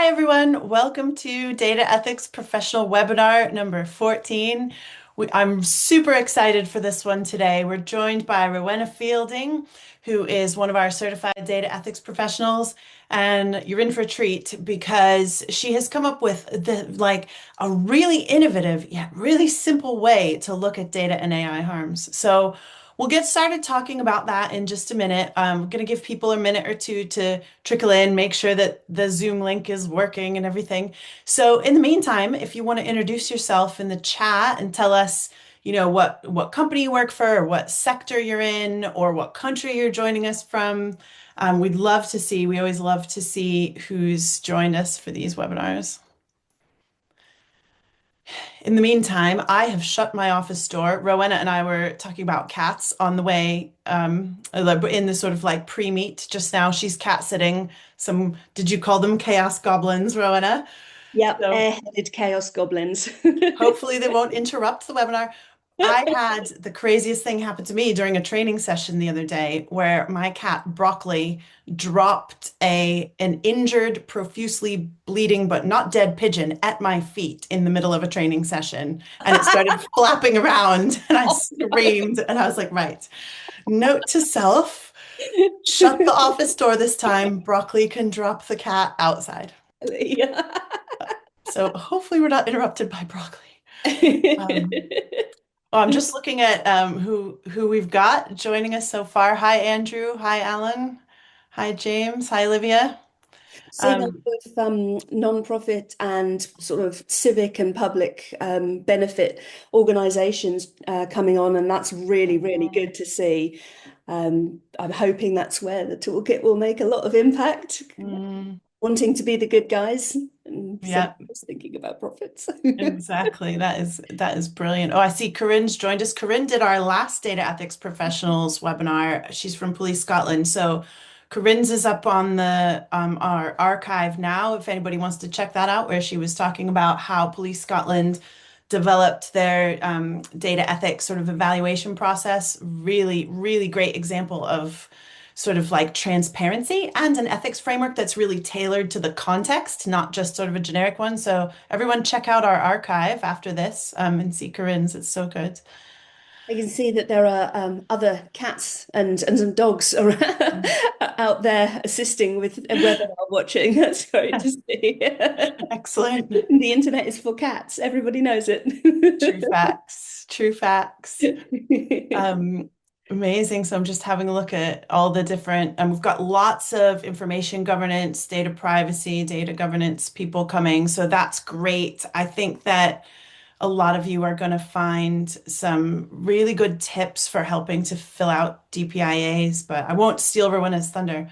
Hi, everyone. Welcome to Data Ethics Professional Webinar number 14. I'm super excited for this one today. We're joined by Rowenna Fielding, who is one of our certified data ethics professionals. And you're in for a treat because she has come up with a really innovative yet really simple way to look at data and AI harms. So we'll get started talking about that in just a minute. I'm going to give people a minute or two to trickle in, make sure that the Zoom link is working and everything. So in the meantime, if you want to introduce yourself in the chat and tell us, what company you work for, or what sector you're in, or what country you're joining us from, we'd love to see. We always love to see who's joined us for these webinars. In the meantime, I have shut my office door. Rowenna and I were talking about cats on the way, in the sort of like pre-meet just now. She's cat sitting some, did you call them chaos goblins, Rowenna? Yep, So airheaded chaos goblins. hopefully they won't interrupt the webinar. I had the craziest thing happen to me during a training session the other day where my cat Broccoli dropped an injured, profusely bleeding but not dead pigeon at my feet in the middle of a training session. And it started flapping around and I Oh, screamed and I was like, right, note to self, shut the office door this time. Broccoli can drop the cat outside. yeah. So hopefully we're not interrupted by Broccoli. Um, Well, I'm just looking at who we've got joining us so far. Hi, Andrew. Hi, Alan. Hi, James. Hi, Olivia. Seeing a Um, lot of non-profit and sort of civic and public benefit organizations coming on, and that's really, really good to see. I'm hoping that's where the toolkit will make a lot of impact, mm, wanting to be the good guys instead of yeah, just thinking about profits. exactly. That is brilliant. Oh, I see Corinne's joined us. Corinne did our last data ethics professionals webinar. She's from Police Scotland. So Corinne's is up on the our archive now, if anybody wants to check that out, where she was talking about how Police Scotland developed their data ethics sort of evaluation process. Really, really great example of sort of like transparency and an ethics framework that's really tailored to the context, not just sort of a generic one. So everyone check out our archive after this and see Corinne's. It's so good. I can see that there are other cats and some dogs around, out there assisting with webinar watching. That's great to see. Excellent. The internet is for cats. Everybody knows it. True facts. True facts. Um, Amazing. So I'm just having a look at all the different, and we've got lots of information governance, data privacy, data governance people coming. So that's great. I think that a lot of you are going to find some really good tips for helping to fill out DPIAs, but I won't steal Rowenna's thunder.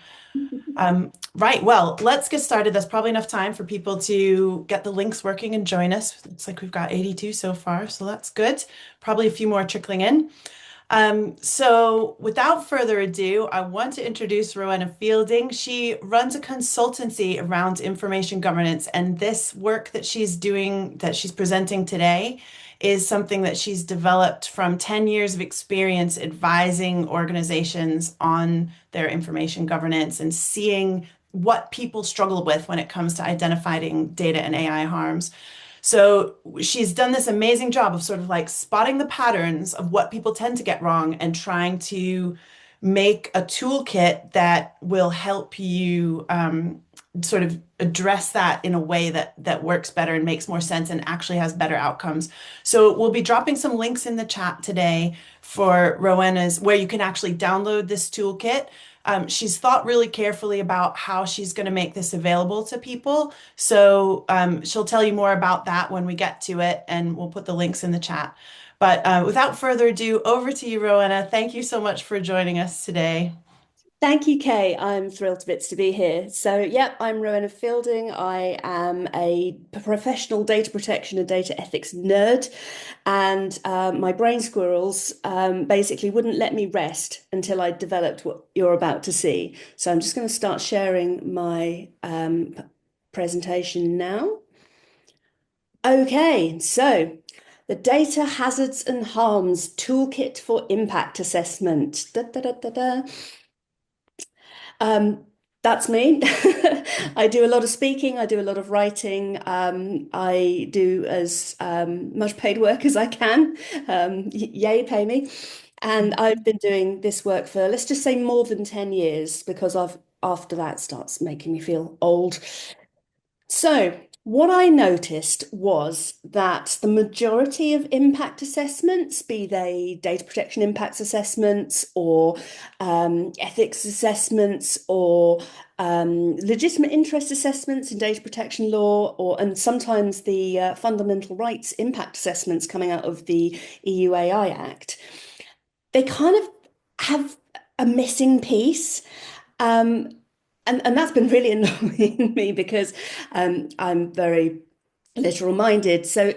Right. Well, let's get started. That's probably enough time for people to get the links working and join us. Looks like we've got 82 so far, so that's good. Probably a few more trickling in. So without further ado, I want to introduce Rowenna Fielding. She runs a consultancy around information governance, and this work that she's doing, that she's presenting today, is something that she's developed from 10 years of experience advising organizations on their information governance and seeing what people struggle with when it comes to identifying data and AI harms. So she's done this amazing job of sort of like spotting the patterns of what people tend to get wrong and trying to make a toolkit that will help you sort of address that in a way that works better and makes more sense and actually has better outcomes. So we'll be dropping some links in the chat today for Rowenna's, where you can actually download this toolkit. She's thought really carefully about how she's going to make this available to people. So she'll tell you more about that when we get to it, and we'll put the links in the chat. But without further ado, over to you, Rowenna. Thank you so much for joining us today. Thank you, Kay. I'm thrilled to bits to be here. So, yep, I'm Rowenna Fielding. I am a professional data protection and data ethics nerd, and my brain squirrels basically wouldn't let me rest until I developed what you're about to see. So, I'm just going to start sharing my presentation now. Okay, so the Data Hazards and Harms Toolkit for Impact Assessment. Da, da, da, da, da. That's me. I do a lot of speaking. I do a lot of writing. I do as much paid work as I can. Yay, pay me. And I've been doing this work for, let's just say, more than 10 years because after that starts making me feel old. So, what I noticed was that the majority of impact assessments, be they data protection impacts assessments or ethics assessments or legitimate interest assessments in data protection law, or and sometimes the fundamental rights impact assessments coming out of the EU AI Act, they kind of have a missing piece. Um, and that's been really annoying me because I'm very literal minded. So,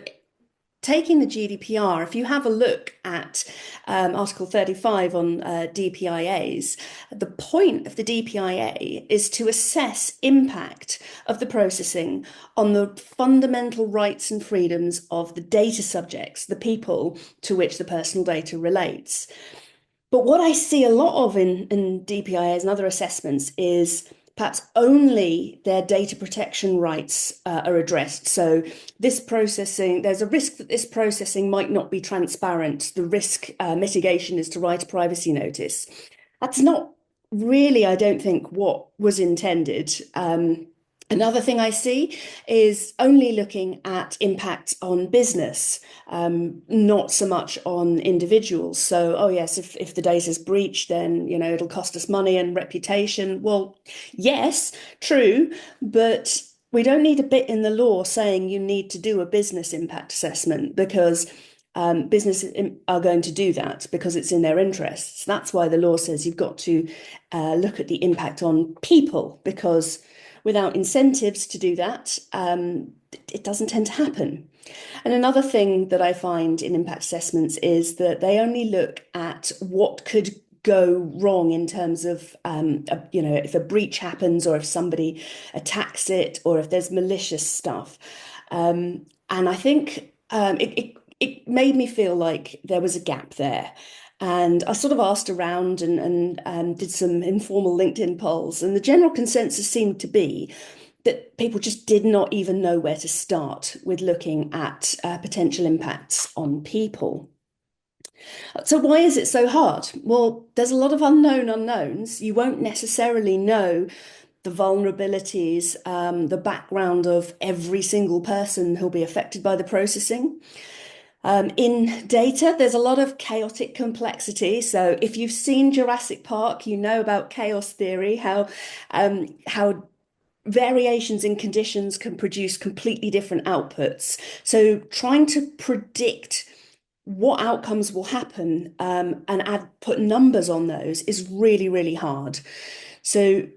taking the GDPR, if you have a look at Article 35 on DPIAs, the point of the DPIA is to assess impact of the processing on the fundamental rights and freedoms of the data subjects, the people to which the personal data relates. But what I see a lot of in DPIAs and other assessments is perhaps only their data protection rights are addressed. So this processing, there's a risk that this processing might not be transparent. The risk mitigation is to write a privacy notice. That's not really, I don't think, what was intended. Another thing I see is only looking at impact on business, not so much on individuals. So, oh yes, if the data is breached, then it'll cost us money and reputation. Well, yes, true, but we don't need a bit in the law saying you need to do a business impact assessment because businesses are going to do that because it's in their interests. That's why the law says you've got to look at the impact on people because without incentives to do that, it doesn't tend to happen. And another thing that I find in impact assessments is that they only look at what could go wrong in terms of, if a breach happens or if somebody attacks it or if there's malicious stuff. And I think it made me feel like there was a gap there. And I sort of asked around and did some informal LinkedIn polls, and the general consensus seemed to be that people just did not even know where to start with looking at potential impacts on people. So why is it so hard? Well, there's a lot of unknown unknowns. You won't necessarily know the vulnerabilities, the background of every single person who'll be affected by the processing. In data, there's a lot of chaotic complexity. So if you've seen Jurassic Park, you know about chaos theory, how variations in conditions can produce completely different outputs. So trying to predict what outcomes will happen and put numbers on those is really, really hard. So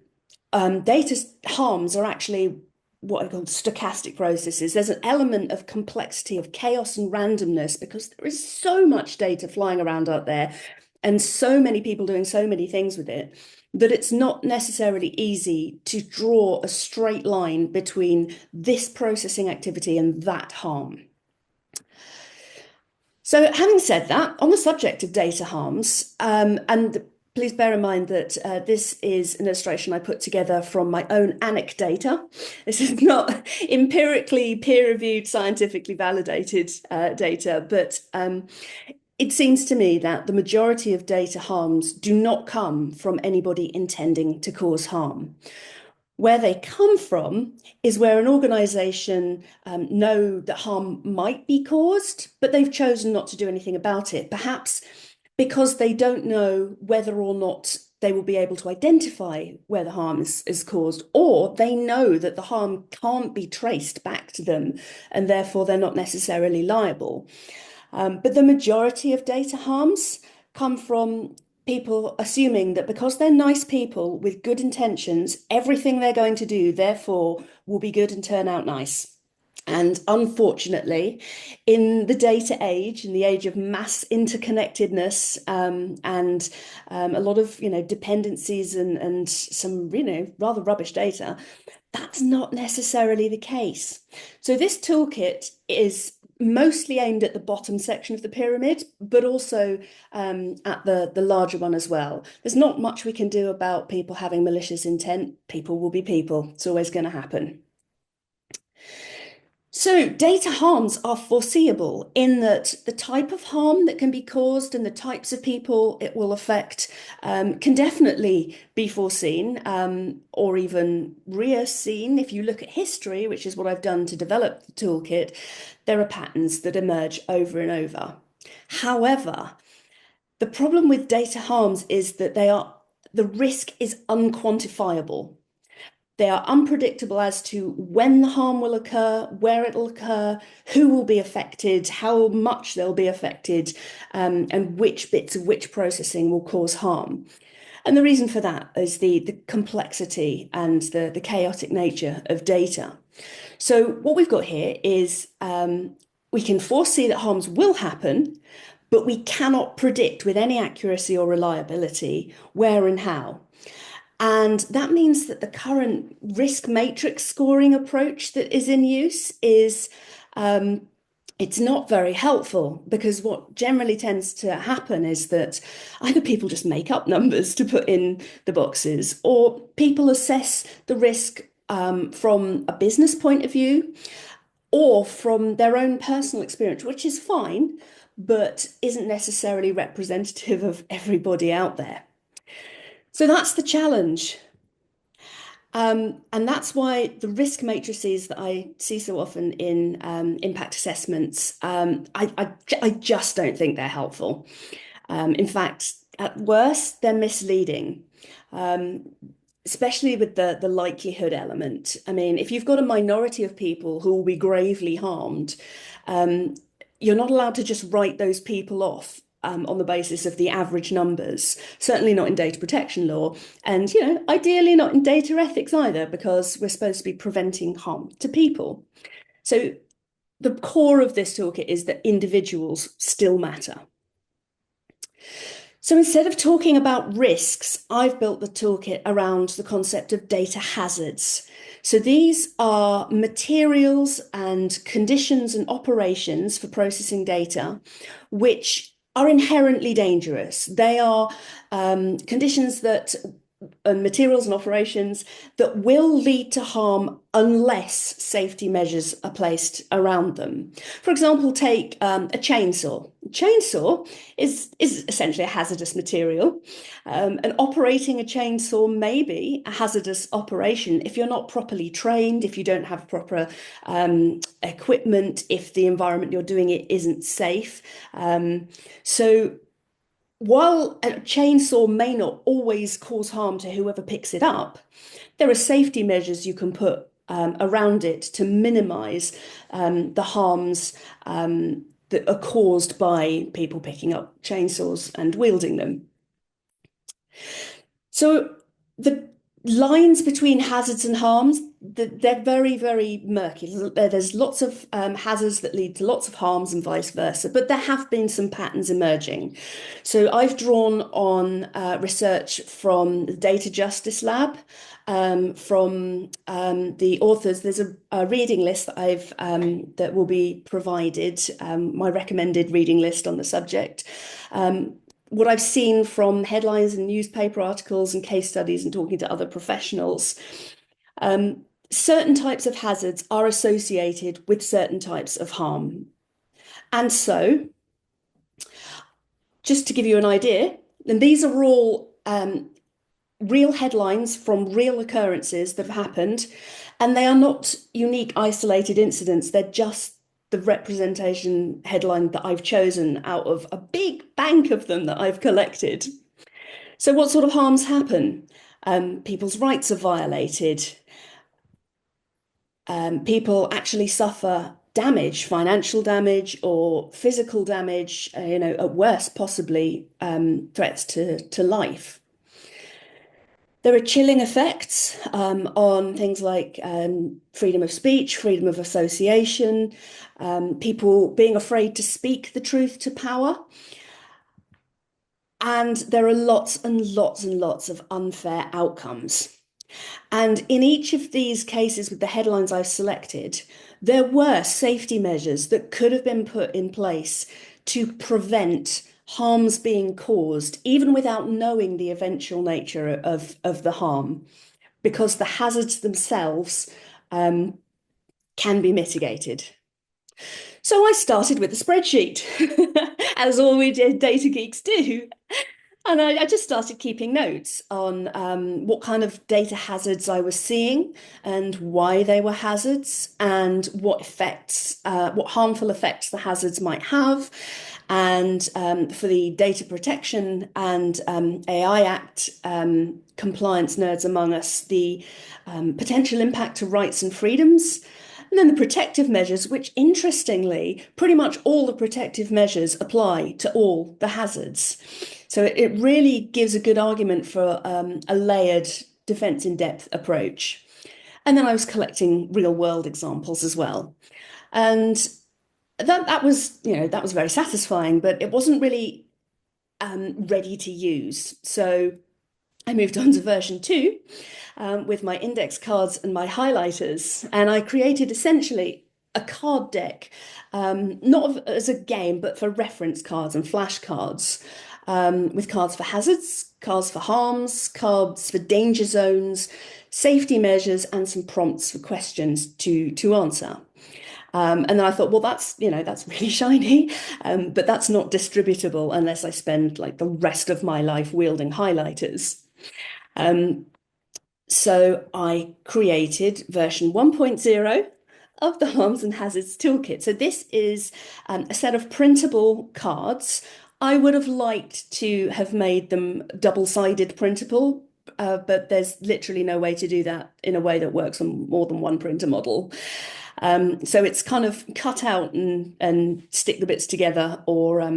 data harms are actually what are called stochastic processes. There's an element of complexity, of chaos and randomness because there is so much data flying around out there and so many people doing so many things with it that it's not necessarily easy to draw a straight line between this processing activity and that harm. So, having said that, on the subject of data harms, and please bear in mind that this is an illustration I put together from my own anecdata. This is not empirically peer-reviewed, scientifically validated data, but it seems to me that the majority of data harms do not come from anybody intending to cause harm. Where they come from is where an organization know that harm might be caused, but they've chosen not to do anything about it. Perhaps because they don't know whether or not they will be able to identify where the harm is caused, or they know that the harm can't be traced back to them, and therefore they're not necessarily liable. But the majority of data harms come from people assuming that because they're nice people with good intentions, everything they're going to do, therefore, will be good and turn out nice. And unfortunately, in the data age, in the age of mass interconnectedness, and a lot of dependencies and some rather rubbish data, that's not necessarily the case. So this toolkit is mostly aimed at the bottom section of the pyramid, but also at the larger one as well. There's not much we can do about people having malicious intent. People will be people. It's always going to happen. So, data harms are foreseeable in that the type of harm that can be caused and the types of people it will affect can definitely be foreseen or even re-seen. If you look at history, which is what I've done to develop the toolkit, there are patterns that emerge over and over. However, the problem with data harms is that the risk is unquantifiable. They are unpredictable as to when the harm will occur, where it will occur, who will be affected, how much they'll be affected, and which bits of which processing will cause harm. And the reason for that is the complexity and the chaotic nature of data. So what we've got here is we can foresee that harms will happen, but we cannot predict with any accuracy or reliability where and how. And that means that the current risk matrix scoring approach that is in use is it's not very helpful because what generally tends to happen is that either people just make up numbers to put in the boxes or people assess the risk from a business point of view or from their own personal experience, which is fine, but isn't necessarily representative of everybody out there. So that's the challenge. And that's why the risk matrices that I see so often in impact assessments, I just don't think they're helpful. In fact, at worst, they're misleading, especially with the likelihood element. I mean, if you've got a minority of people who will be gravely harmed, um, you're not allowed to just write those people off on the basis of the average numbers, certainly not in data protection law, and ideally not in data ethics either, because we're supposed to be preventing harm to people. So the core of this toolkit is that individuals still matter. So instead of talking about risks, I've built the toolkit around the concept of data hazards. So these are materials and conditions and operations for processing data, which are inherently dangerous. They are conditions that and materials and operations that will lead to harm unless safety measures are placed around them. For example, take a chainsaw. A chainsaw is essentially a hazardous material, and operating a chainsaw may be a hazardous operation if you're not properly trained, if you don't have proper equipment, if the environment you're doing it isn't safe. So while a chainsaw may not always cause harm to whoever picks it up, there are safety measures you can put around it to minimize the harms that are caused by people picking up chainsaws and wielding them. So the lines between hazards and harms, they're very, very murky. There's lots of hazards that lead to lots of harms and vice versa, but there have been some patterns emerging. So I've drawn on research from the Data Justice Lab, from the authors. There's a reading list that that will be provided, my recommended reading list on the subject. What I've seen from headlines and newspaper articles and case studies and talking to other professionals, certain types of hazards are associated with certain types of harm. And so, just to give you an idea, and these are all real headlines from real occurrences that have happened, and they are not unique, isolated incidents. They're just the representation headline that I've chosen out of a big bank of them that I've collected. So what sort of harms happen? People's rights are violated. People actually suffer damage, financial damage or physical damage, at worst, possibly threats to life. There are chilling effects on things like freedom of speech, freedom of association, people being afraid to speak the truth to power. And there are lots and lots and lots of unfair outcomes. And in each of these cases with the headlines I've selected, there were safety measures that could have been put in place to prevent harms being caused, even without knowing the eventual nature of the harm, because the hazards themselves um, can be mitigated. So I started with a spreadsheet, as all we data geeks do. And I just started keeping notes on what kind of data hazards I was seeing and why they were hazards and what effects, what harmful effects the hazards might have. And for the Data Protection and AI Act compliance nerds among us, the potential impact to rights and freedoms. And then the protective measures, which interestingly, pretty much all the protective measures apply to all the hazards. So it really gives a good argument for a layered defense in depth approach. And then I was collecting real world examples as well. And that was, that was very satisfying, but it wasn't really ready to use. So I moved on to version 2 with my index cards and my highlighters, and I created essentially a card deck, not as a game, but for reference cards and flashcards, with cards for hazards, cards for harms, cards for danger zones, safety measures, and some prompts for questions to answer. And then I thought, well, that's really shiny, but that's not distributable unless I spend like the rest of my life wielding highlighters. Um, so I created version 1.0 of the Harms and Hazards Toolkit. So this is a set of printable cards. I would have liked to have made them double-sided printable, but there's literally no way to do that in a way that works on more than one printer model. So it's kind of cut out and stick the bits together, or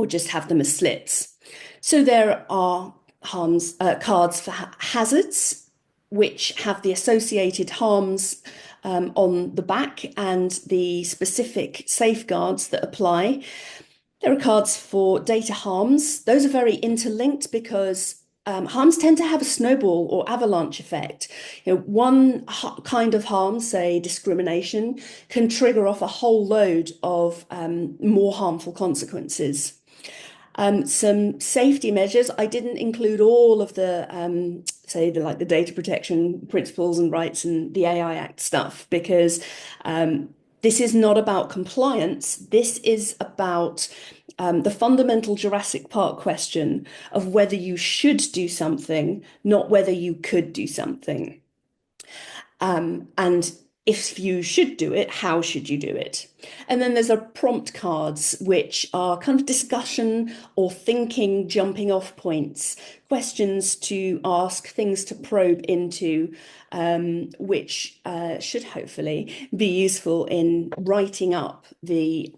just have them as slits. So there are cards for hazards, which have the associated harms on the back and the specific safeguards that apply. There are cards for data harms. Those are very interlinked because harms tend to have a snowball or avalanche effect. One kind of harm, say discrimination, can trigger off a whole load of more harmful consequences. Some safety measures. I didn't include all of the say the data protection principles and rights and the AI Act stuff because this is not about compliance. This is about the fundamental Jurassic Park question of whether you should do something, not whether you could do something. And if you should do it, how should you do it? And then there's a prompt cards, which are kind of discussion or thinking jumping off points, questions to ask, things to probe into, which should hopefully be useful in writing up the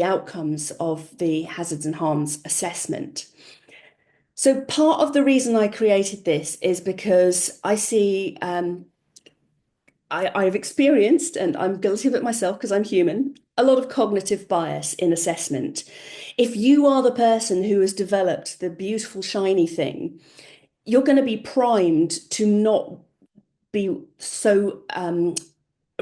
outcomes of the hazards and harms assessment. So part of the reason I created this is because I see I've experienced, and I'm guilty of it myself because I'm human, a lot of cognitive bias in assessment. If you are the person who has developed the beautiful, shiny thing, you're going to be primed to not be so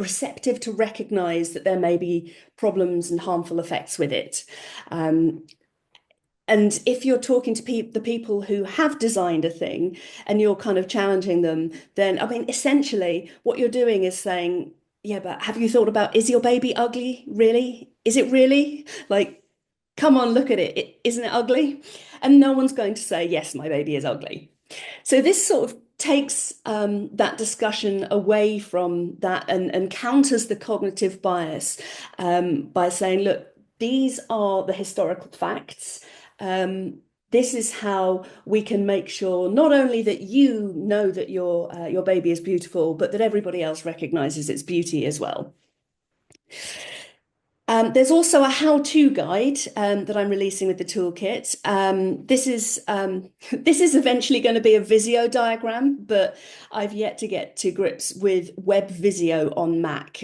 receptive to recognize that there may be problems and harmful effects with it. Um, and if you're talking to the people who have designed a thing and you're kind of challenging them, then I mean, essentially, what you're doing is saying, yeah, but have you thought about, is your baby ugly? Really? Is it really? Like, come on, look at it. Isn't it ugly? And no one's going to say, yes, my baby is ugly. So this sort of takes that discussion away from that and counters the cognitive bias by saying, look, these are the historical facts. This is how we can make sure not only that you know that your baby is beautiful, but that everybody else recognizes its beauty as well. There's also a how-to guide that I'm releasing with the toolkit. This is eventually going to be a Visio diagram, but I've yet to get to grips with Web Visio on Mac.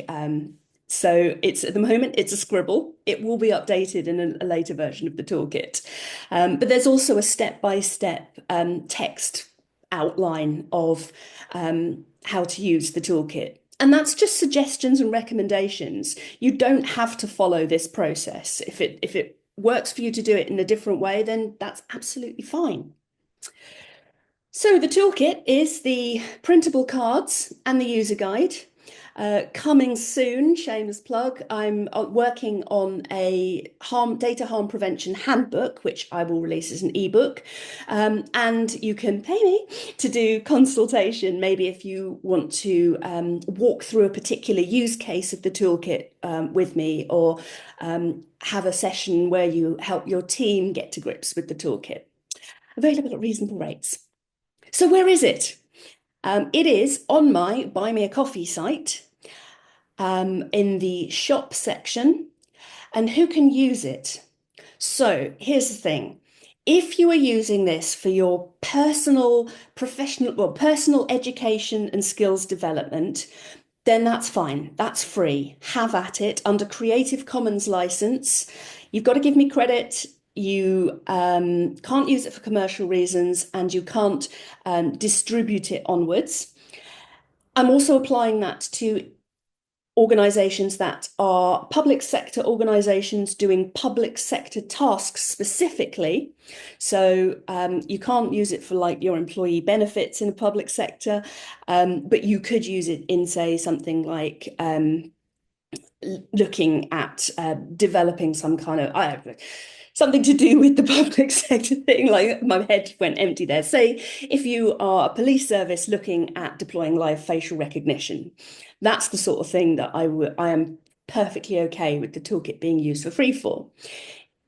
So it's at the moment it's a scribble. It will be updated in a later version of the toolkit. But there's also a step-by-step text outline of how to use the toolkit. And that's just suggestions and recommendations. You don't have to follow this process. If it works for you to do it in a different way, then that's absolutely fine. So the toolkit is the printable cards and the user guide. Coming soon, shameless plug, I'm working on a data harm prevention handbook, which I will release as an ebook. And you can pay me to do consultation, maybe if you want to walk through a particular use case of the toolkit with me, or have a session where you help your team get to grips with the toolkit. Available at reasonable rates. So where is it? It is on my Buy Me a Coffee site, in the shop section. And who can use it? So here's the thing. If you are using this for your personal, professional, well, personal education and skills development, then that's fine. That's free. Have at it under Creative Commons license. You've got to give me credit. You can't use it for commercial reasons, and you can't distribute it onwards. I'm also applying that to organizations that are public sector organizations doing public sector tasks specifically. So you can't use it for like your employee benefits in the public sector, but you could use it in, say, something like looking at developing some kind of, I don't know, something to do with the public sector thing. Like, my head went empty there. Say if you are a police service looking at deploying live facial recognition, that's the sort of thing that I am perfectly okay with the toolkit being used for free for.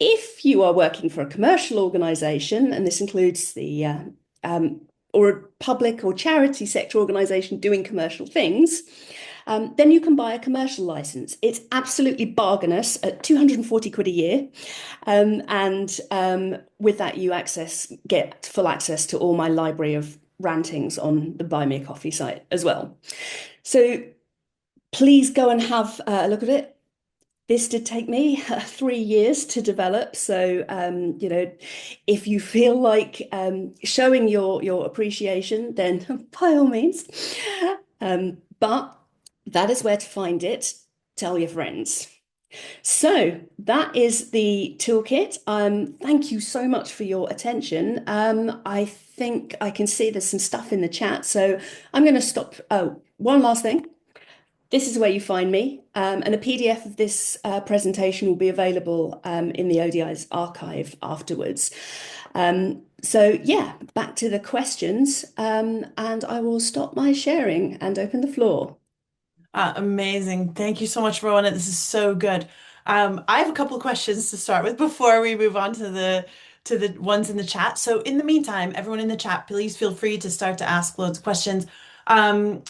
If you are working for a commercial organization, and this includes the or a public or charity sector organization doing commercial things, then you can buy a commercial license. It's absolutely bargainous at 240 quid a year. And with that, you get full access to all my library of rantings on the Buy Me a Coffee site as well. So please go and have a look at it. This did take me 3 years to develop. So, if you feel like showing your appreciation, then by all means. But that is where to find it. Tell your friends. So that is the toolkit. Thank you so much for your attention. I think I can see there's some stuff in the chat, so I'm going to stop. Oh, one last thing. This is where you find me, and a PDF of this presentation will be available in the ODI's archive afterwards. So yeah, back to the questions, and I will stop my sharing and open the floor. Amazing. Thank you so much, Rowanna. This is so good. I have a couple of questions to start with before we move on to the ones in the chat. So in the meantime, everyone in the chat, please feel free to start to ask loads of questions. Um,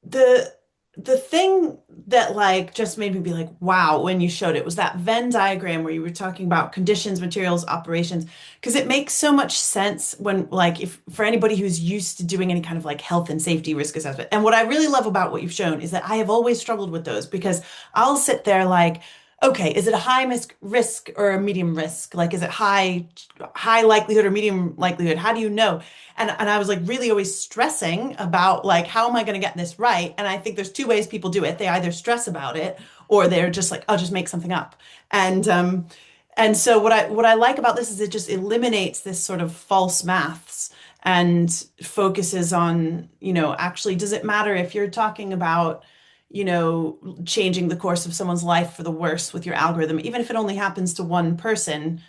the the thing that like just made me be like, wow, when you showed it was that Venn diagram where you were talking about conditions, materials, operations, because it makes so much sense when like if for anybody who's used to doing any kind of like health and safety risk assessment. And what I really love about what you've shown is that I have always struggled with those because I'll sit there like, okay, is it a high risk or a medium risk? Like, is it high likelihood or medium likelihood? How do you know? And I was like really always stressing about like, how am I going to get this right? And I think there's two ways people do it. They either stress about it or they're just like, I'll just make something up. And so what I like about this is it just eliminates this sort of false maths and focuses on, actually, does it matter if you're talking about, changing the course of someone's life for the worse with your algorithm, even if it only happens to one person,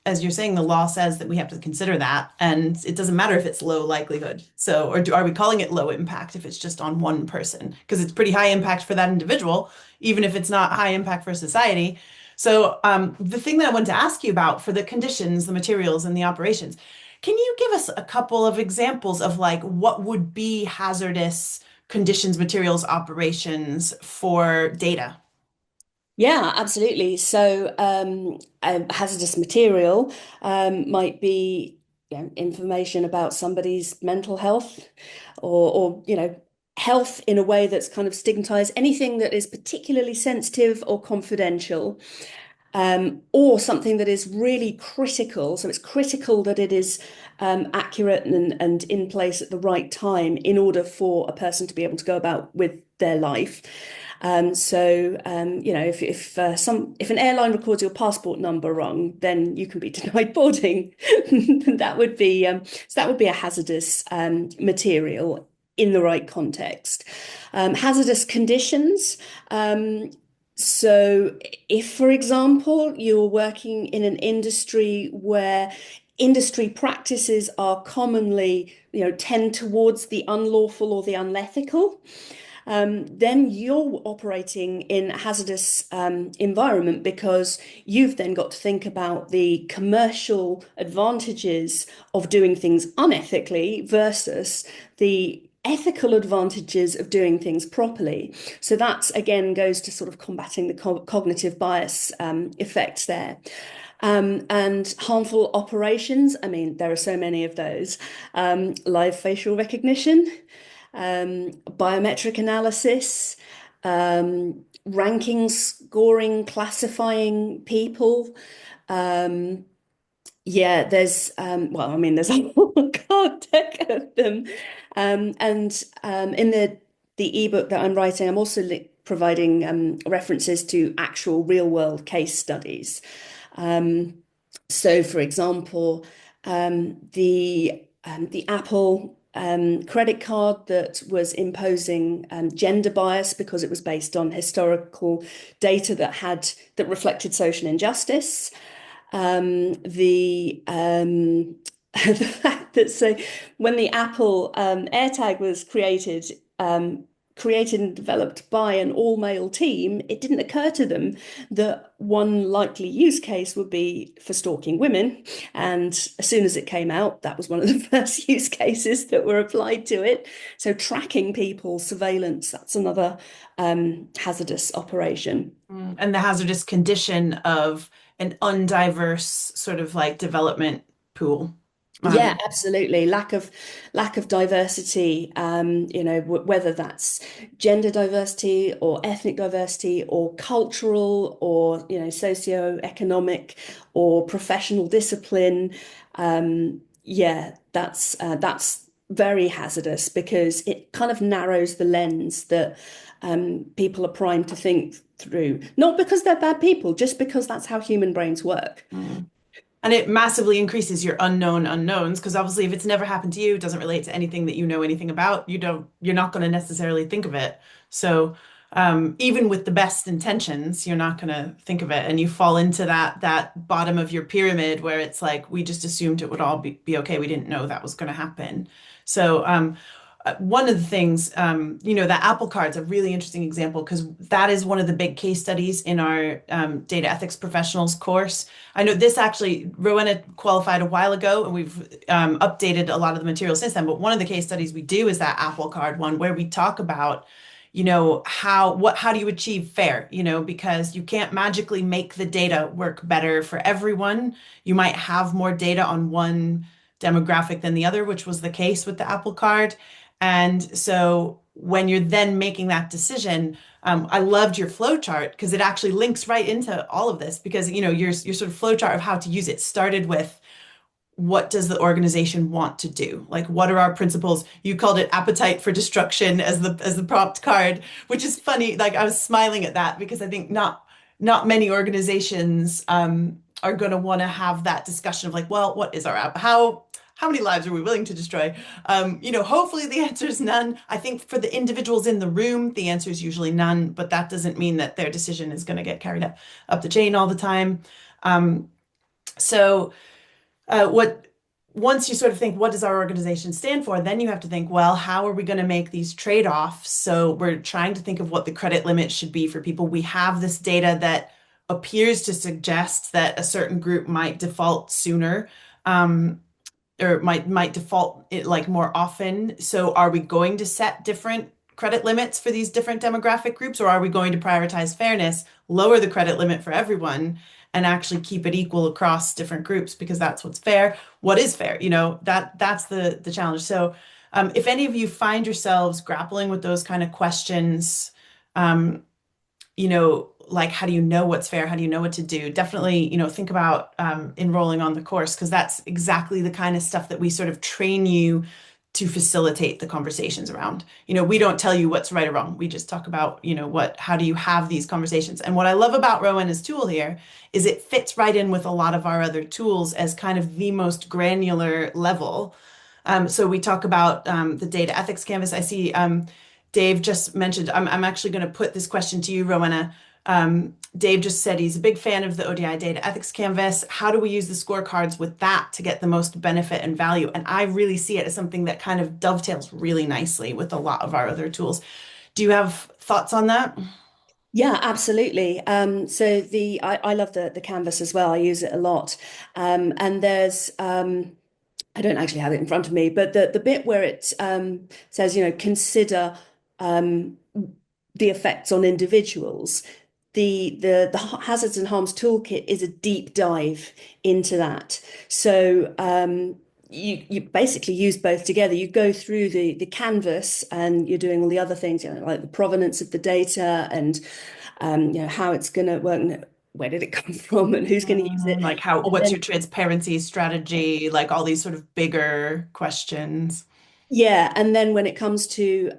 as you're saying, the law says that we have to consider that. And it doesn't matter if it's low likelihood. So, are we calling it low impact if it's just on one person? Because it's pretty high impact for that individual, even if it's not high impact for society. So, the thing that I wanted to ask you about for the conditions, the materials, and the operations, can you give us a couple of examples of like what would be hazardous conditions, materials, operations for data? Yeah, absolutely. So, a hazardous material might be, information about somebody's mental health, or health in a way that's kind of stigmatized. Anything that is particularly sensitive or confidential. or something that is really critical. So it's critical that it is accurate and in place at the right time in order for a person to be able to go about with their life. You know, if an airline records your passport number wrong, then you can be denied boarding. That would be that would be a hazardous material in the right context. Hazardous conditions. So, if, for example, you're working in an industry where industry practices are commonly, tend towards the unlawful or the unethical, then you're operating in a hazardous environment because you've then got to think about the commercial advantages of doing things unethically versus the ethical advantages of doing things properly. So that's again goes to sort of combating the cognitive bias effects there. And harmful operations, I mean, there are so many of those. Live facial recognition, biometric analysis, ranking, scoring, classifying people. Um, yeah, there's well, I mean, there's a whole card deck of them. In the ebook that I'm writing, I'm also providing references to actual real world case studies. Um, so, for example, the Apple credit card that was imposing gender bias because it was based on historical data that reflected social injustice. The fact that when the Apple AirTag was created and developed by an all-male team, it didn't occur to them that one likely use case would be for stalking women. And as soon as it came out, that was one of the first use cases that were applied to it. So tracking people, surveillance, that's another hazardous operation. And the hazardous condition of an undiverse sort of like development pool. Yeah, Um, absolutely. Lack of diversity, whether that's gender diversity or ethnic diversity or cultural or, socioeconomic or professional discipline. Yeah, that's very hazardous because it kind of narrows the lens that people are primed to think through. Not because they're bad people, just because that's how human brains work. mm. And it massively increases your unknown unknowns because obviously if it's never happened to you, it doesn't relate to anything that you know anything about, you're not going to necessarily think of it. So even with the best intentions, you're not going to think of it. And you fall into that bottom of your pyramid where it's like we just assumed it would all be okay. We didn't know that was going to happen. So one of the things, the Apple Card's a really interesting example because that is one of the big case studies in our data ethics professionals course. I know this actually, Rowenna qualified a while ago and we've updated a lot of the material since then. But one of the case studies we do is that Apple Card one where we talk about, how do you achieve fair, because you can't magically make the data work better for everyone. You might have more data on one demographic than the other, which was the case with the Apple Card. And so when you're then making that decision, I loved your flow chart because it actually links right into all of this because your sort of flow chart of how to use it started with what does the organization want to do? Like what are our principles? You called it appetite for destruction as the prompt card, which is funny. Like I was smiling at that because I think not many organizations are going to want to have that discussion of like, well, what is our app? How many lives are we willing to destroy? Hopefully the answer is none. I think for the individuals in the room, the answer is usually none, but that doesn't mean that their decision is going to get carried up the chain all the time. Um, so what once you sort of think, what does our organization stand for? Then you have to think, well, how are we going to make these trade-offs? So we're trying to think of what the credit limit should be for people. We have this data that appears to suggest that a certain group might default sooner. Or might default it like more often. So are we going to set different credit limits for these different demographic groups, or are we going to prioritize fairness, lower the credit limit for everyone, and actually keep it equal across different groups because that's what's fair? What is fair? That's the challenge. So if any of you find yourselves grappling with those kind of questions, like how do you know what's fair? How do you know what to do? Definitely, think about enrolling on the course because that's exactly the kind of stuff that we sort of train you to facilitate the conversations around. We don't tell you what's right or wrong. We just talk about, how do you have these conversations? And what I love about Rowenna's tool here is it fits right in with a lot of our other tools as kind of the most granular level. So we talk about the data ethics canvas. I see Dave just mentioned, I'm actually going to put this question to you, Rowenna. Dave just said he's a big fan of the ODI data ethics canvas. How do we use the scorecards with that to get the most benefit and value? And I really see it as something that kind of dovetails really nicely with a lot of our other tools. Do you have thoughts on that? Yeah, absolutely. So I love the canvas as well. I use it a lot. And there's I don't actually have it in front of me, but the bit where it says, consider um, the effects on individuals. The hazards and harms toolkit is a deep dive into that. So you basically use both together. You go through the canvas and you're doing all the other things, like the provenance of the data and how it's going to work. And where did it come from and who's going to use it? Like And what's then your transparency strategy? Like all these sort of bigger questions. yeah, and then when it comes to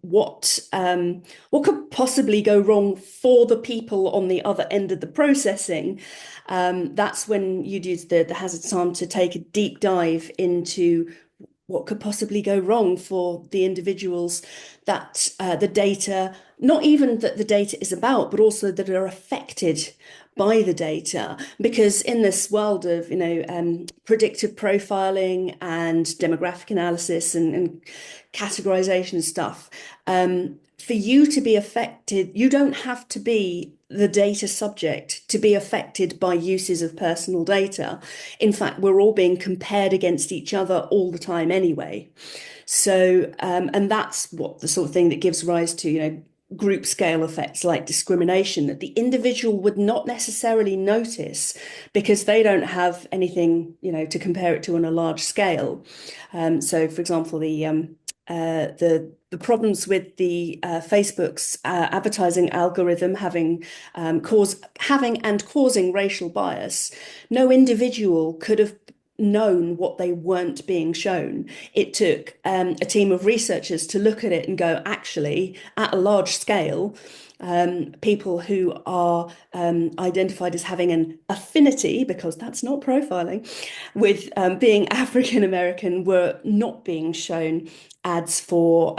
what could possibly go wrong for the people on the other end of the processing, that's when you'd use the hazard arm to take a deep dive into what could possibly go wrong for the individuals that the data, not even that the data is about, but also that are affected by the data. Because in this world of, predictive profiling and demographic analysis and categorization stuff, for you to be affected, you don't have to be the data subject to be affected by uses of personal data. In fact, we're all being compared against each other all the time anyway. So, and that's what the sort of thing that gives rise to, group scale effects like discrimination that the individual would not necessarily notice because they don't have anything, to compare it to on a large scale. So, for example, the problems with the Facebook's advertising algorithm having and causing racial bias, no individual could have known what they weren't being shown. It took a team of researchers to look at it and go, actually, at a large scale, people who are identified as having an affinity, because that's not profiling, with being African American were not being shown ads for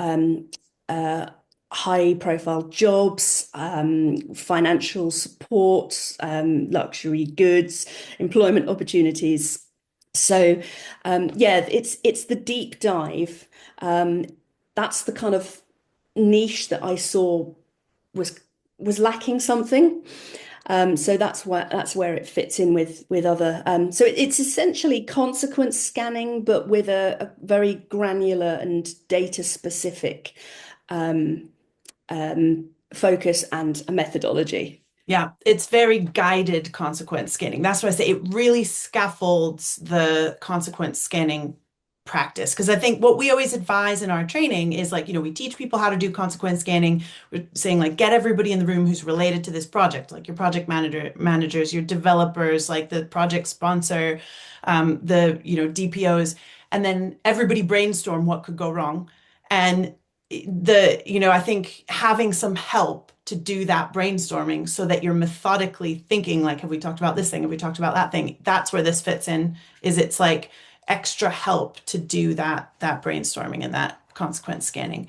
high profile jobs, financial support, luxury goods, employment opportunities. So yeah, it's the deep dive. That's the kind of niche that I saw was was lacking something. So that's where it fits in with other. So it's essentially consequence scanning, but with a very granular and data specific um, focus and a methodology. Yeah, it's very guided consequence scanning. That's what I say. It really scaffolds the consequence scanning practice. Because I think what we always advise in our training is like, we teach people how to do consequence scanning. We're saying like, get everybody in the room who's related to this project, like your project managers, your developers, like the project sponsor, the, DPOs, and then everybody brainstorm what could go wrong. And I think having some help to do that brainstorming so that you're methodically thinking, like, have we talked about this thing? Have we talked about that thing? That's where this fits in, is it's like extra help to do that brainstorming and that consequence scanning.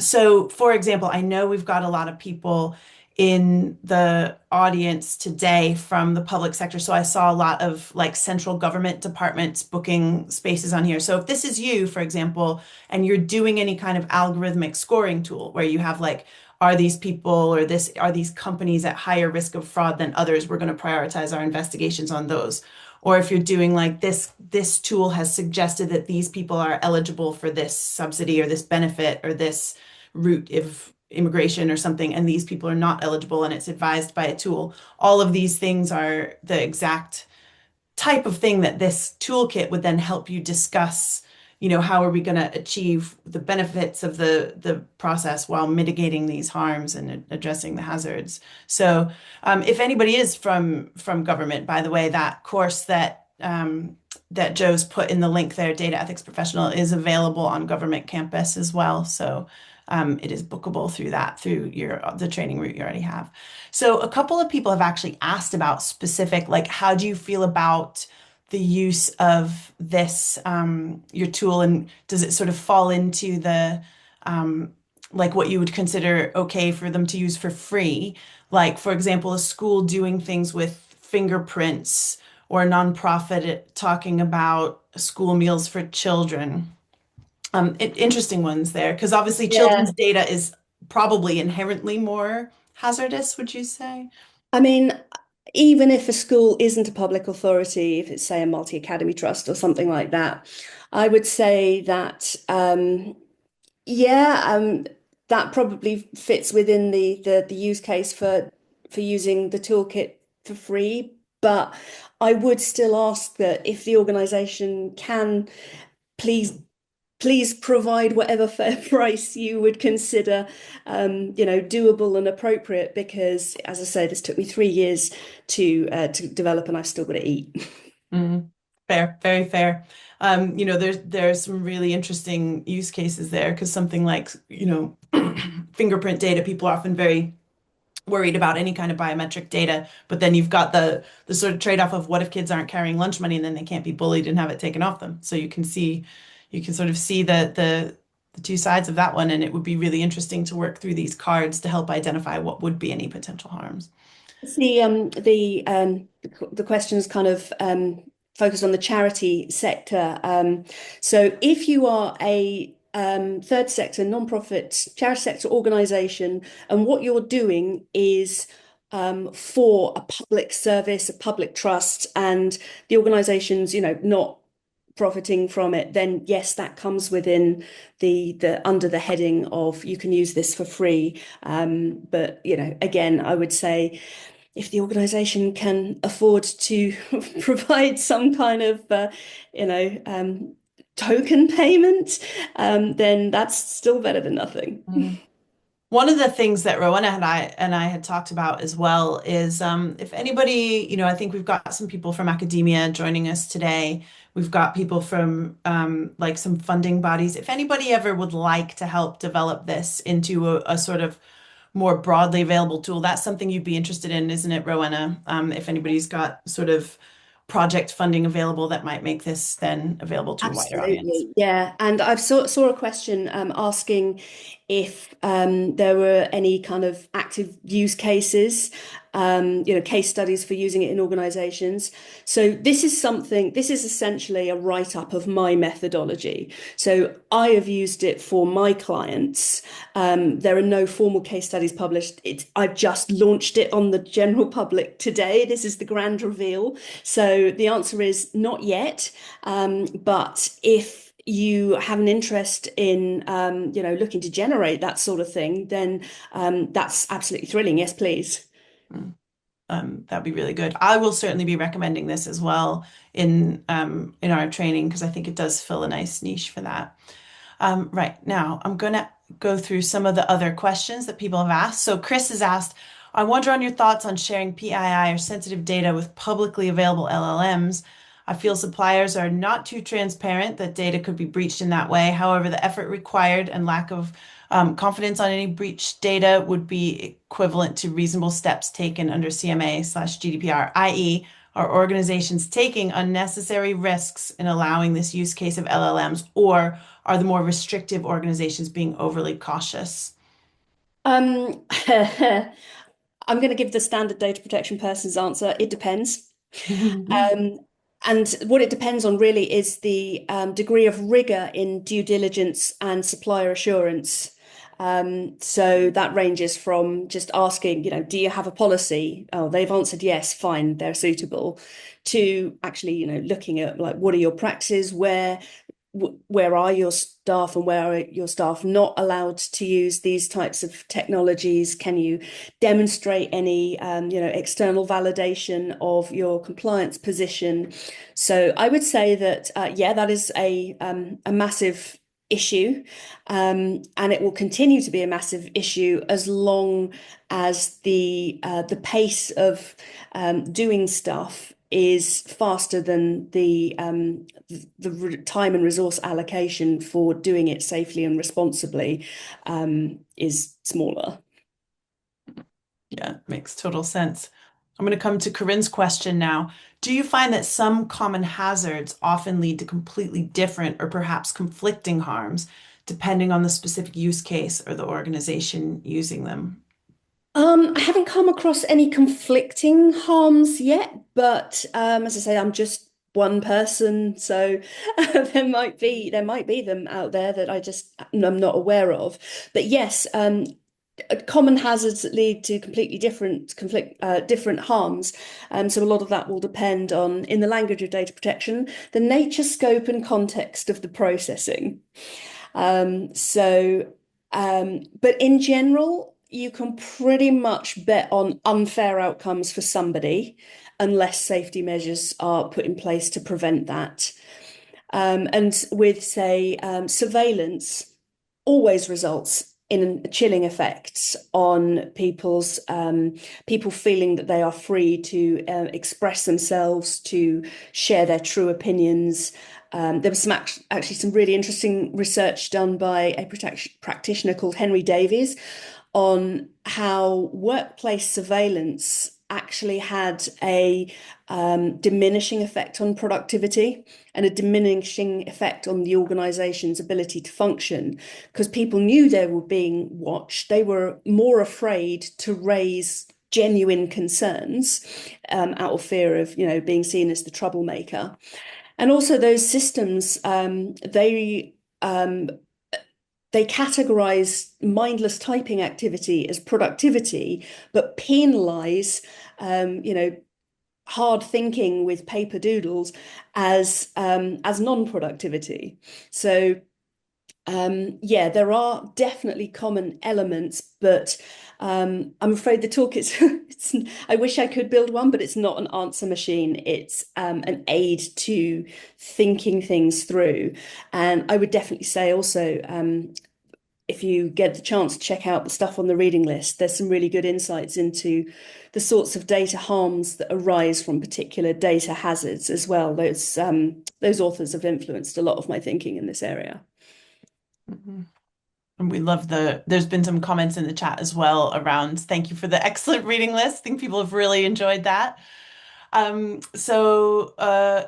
So for example, I know we've got a lot of people in the audience today from the public sector. So I saw a lot of like central government departments booking spaces on here. So if this is you, for example, and you're doing any kind of algorithmic scoring tool where you have like, are these people or are these companies at higher risk of fraud than others? We're going to prioritize our investigations on those. Or if you're doing like this tool has suggested that these people are eligible for this subsidy or this benefit or this route of immigration or something, and these people are not eligible and it's advised by a tool. All of these things are the exact type of thing that this toolkit would then help you discuss, how are we going to achieve the benefits of the process while mitigating these harms and addressing the hazards. So, if anybody is from government, by the way, that course that Joe's put in the link there, Data Ethics Professional, is available on government campus as well. So it is bookable through the training route you already have. So a couple of people have actually asked about specific, like, how do you feel about the use of this your tool, and does it sort of fall into the like what you would consider okay for them to use for free? Like, for example, a school doing things with fingerprints or a nonprofit talking about school meals for children. Interesting ones there, because obviously Yeah. children's data is probably inherently more hazardous, would you say? I mean, even if a school isn't a public authority, if it's, say, a multi-academy trust or something like that, I would say that, yeah, that probably fits within the use case for using the toolkit for free. But I would still ask that if the organization can, please please provide whatever fair price you would consider, doable and appropriate. Because, as I say, this took me 3 years to develop, and I've still got to eat. Mm, fair, very fair. There's some really interesting use cases there, because something like, fingerprint data, people are often very worried about any kind of biometric data, but then you've got the sort of trade-off of what if kids aren't carrying lunch money and then they can't be bullied and have it taken off them. So you can sort of see the two sides of that one, and it would be really interesting to work through these cards to help identify what would be any potential harms. The questions kind of focused on the charity sector. So if you are a third sector, non-profit, charity sector organization, and what you're doing is for a public service, a public trust, and the organization's, not profiting from it, then yes, that comes within the under the heading of you can use this for free. But again, I would say if the organization can afford to provide some kind of, token payment, then that's still better than nothing. Mm. One of the things that Rowenna and I had talked about as well is, if anybody, I think we've got some people from academia joining us today. We've got people from like some funding bodies. If anybody ever would like to help develop this into a sort of more broadly available tool, that's something you'd be interested in, isn't it, Rowenna? If anybody's got sort of project funding available that might make this then available to a wider audience. Absolutely, yeah. And I've saw a question asking if there were any kind of active use cases, case studies for using it in organizations. So this is essentially a write-up of my methodology. So I have used it for my clients. There are no formal case studies published. I've just launched it on the general public today. This is the grand reveal. So the answer is not yet. But if you have an interest in, looking to generate that sort of thing, then that's absolutely thrilling. Yes, please. Mm. That'd be really good. I will certainly be recommending this as well in our training, because I think it does fill a nice niche for that. Right now, I'm going to go through some of the other questions that people have asked. So Chris has asked, I wonder on your thoughts on sharing PII or sensitive data with publicly available LLMs. I feel suppliers are not too transparent that data could be breached in that way. However, the effort required and lack of confidence on any breached data would be equivalent to reasonable steps taken under CMA/GDPR, i.e., are organizations taking unnecessary risks in allowing this use case of LLMs, or are the more restrictive organizations being overly cautious? I'm going to give the standard data protection person's answer. It depends. Um, and what it depends on really is the degree of rigor in due diligence and supplier assurance. So that ranges from just asking, do you have a policy? Oh, they've answered yes, fine, they're suitable, to actually, looking at, like, what are your practices? Where where are your staff and where are your staff not allowed to use these types of technologies? Can you demonstrate any, external validation of your compliance position? So I would say that, yeah, that is a massive issue, and it will continue to be a massive issue as long as the pace of doing stuff is faster than the time and resource allocation for doing it safely and responsibly is smaller. Yeah, makes total sense. I'm going to come to Corinne's question now. Do you find that some common hazards often lead to completely different or perhaps conflicting harms, depending on the specific use case or the organization using them? I haven't come across any conflicting harms yet, but as I say, I'm just one person, so there might be them out there that I'm not aware of. But yes, common hazards that lead to completely different harms. So a lot of that will depend on, in the language of data protection, the nature, scope, and context of the processing. Um, so, but in general, you can pretty much bet on unfair outcomes for somebody unless safety measures are put in place to prevent that. And with, say, surveillance, always results in chilling effects on people feeling that they are free to express themselves, to share their true opinions. There was actually some really interesting research done by a practitioner called Henry Davies on how workplace surveillance actually had a diminishing effect on productivity and a diminishing effect on the organization's ability to function because people knew they were being watched. They were more afraid to raise genuine concerns out of fear of, being seen as the troublemaker. And also those systems, they categorize mindless typing activity as productivity, but penalize, hard thinking with paper doodles as non-productivity. So yeah, there are definitely common elements, but I'm afraid the toolkit's I wish I could build one, but it's not an answer machine. It's an aid to thinking things through. And I would definitely say also, if you get the chance to check out the stuff on the reading list, there's some really good insights into the sorts of data harms that arise from particular data hazards as well. Those authors have influenced a lot of my thinking in this area. Mhm. And we love there's been some comments in the chat as well around thank you for the excellent reading list. I think people have really enjoyed that.